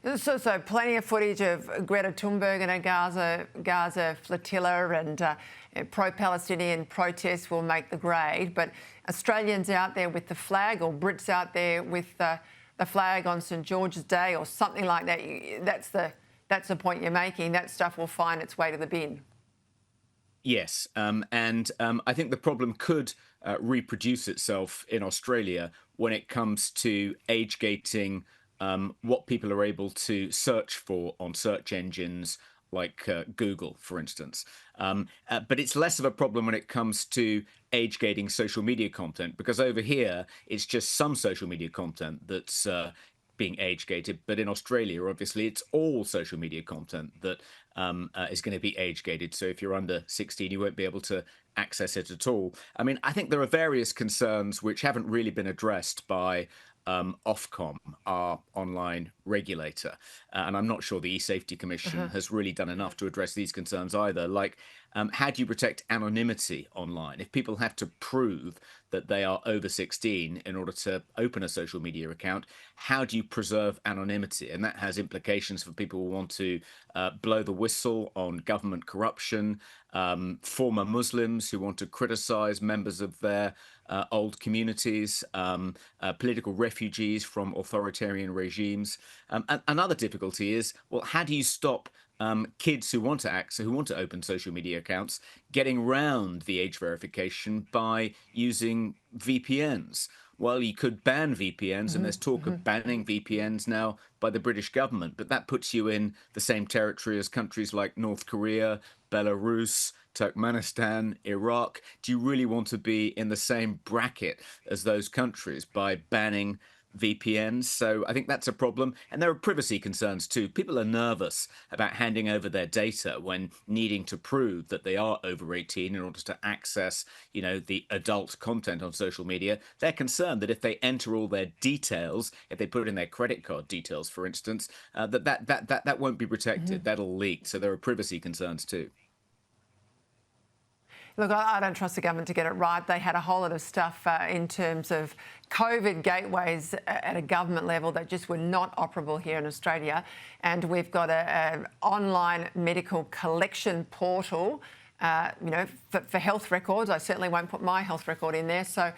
So plenty of footage of Greta Thunberg and a Gaza flotilla and pro-Palestinian protests will make the grade. But Australians out there with the flag, or Brits out there with the flag on St George's Day or something like that, that's the point you're making. That stuff will find its way to the bin. Yes, I think the problem could reproduce itself in Australia when it comes to age gating what people are able to search for on search engines like Google, for instance. But it's less of a problem when it comes to age gating social media content, because over here it's just some social media content that's being age gated. But in Australia, obviously, it's all social media content that is going to be age gated. So if you're under 16, you won't be able to access it at all. I mean, I think there are various concerns which haven't really been addressed by Ofcom, our online regulator. And I'm not sure the E-Safety Commission has really done enough to address these concerns either. Like, how do you protect anonymity online? If people have to prove that they are over 16 in order to open a social media account, how do you preserve anonymity? And that has implications for people who want to blow the whistle on government corruption, former Muslims who want to criticize members of their old communities, political refugees from authoritarian regimes. Another difficulty is, well, how do you stop kids who want to open social media accounts getting round the age verification by using VPNs? Well, you could ban VPNs, and there's talk of banning VPNs now by the British government, but that puts you in the same territory as countries like North Korea, Belarus, Turkmenistan, Iraq. Do you really want to be in the same bracket as those countries by banning VPNs? So I think that's a problem. And there are privacy concerns too. People are nervous about handing over their data when needing to prove that they are over 18 in order to access, the adult content on social media. They're concerned that if they enter all their details, if they put in their credit card details, for instance, that won't be protected. That'll leak. So there are privacy concerns too. Look, I don't trust the government to get it right. They had a whole lot of stuff in terms of COVID gateways at a government level that just were not operable here in Australia. And we've got an online medical collection portal, for health records. I certainly won't put my health record in there. So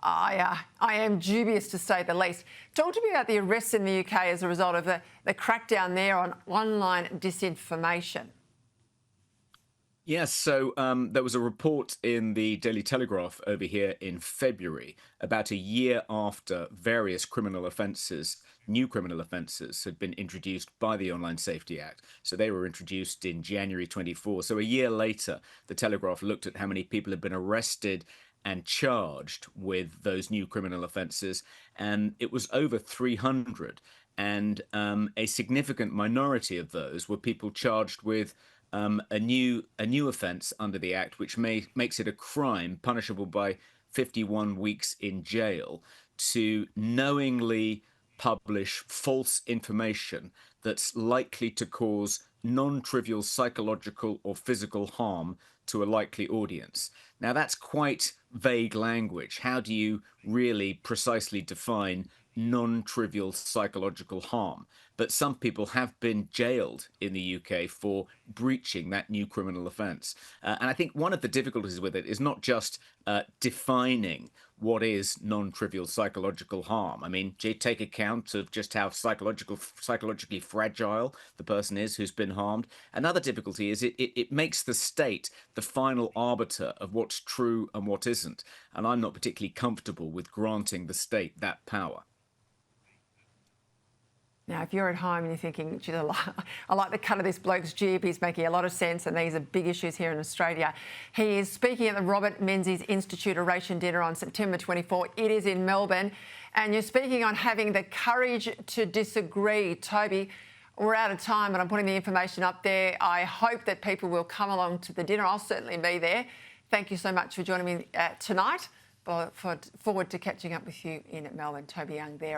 I am dubious, to say the least. Talk to me about the arrests in the UK as a result of the crackdown there on online disinformation. Yes, so there was a report in the Daily Telegraph over here in February, about a year after various new criminal offences had been introduced by the Online Safety Act. So they were introduced in January 24. So a year later, the Telegraph looked at how many people had been arrested and charged with those new criminal offences, and it was over 300. And a significant minority of those were people charged with a new offence under the Act, which makes it a crime punishable by 51 weeks in jail to knowingly publish false information that's likely to cause non-trivial psychological or physical harm to a likely audience. Now, that's quite vague language. How do you really precisely define non-trivial psychological harm? But some people have been jailed in the UK for breaching that new criminal offence. And I think one of the difficulties with it is not just defining what is non-trivial psychological harm. I mean, do you take account of just how psychologically fragile the person is who's been harmed? Another difficulty is it makes the state the final arbiter of what's true and what isn't. And I'm not particularly comfortable with granting the state that power. Now, if you're at home and you're thinking, geez, I like the cut of this bloke's jib, he's making a lot of sense, and these are big issues here in Australia. He is speaking at the Robert Menzies Institute Oration Dinner on September 24. It is in Melbourne. And you're speaking on having the courage to disagree. Toby, we're out of time, but I'm putting the information up there. I hope that people will come along to the dinner. I'll certainly be there. Thank you so much for joining me tonight. Forward to catching up with you in Melbourne. Toby Young there.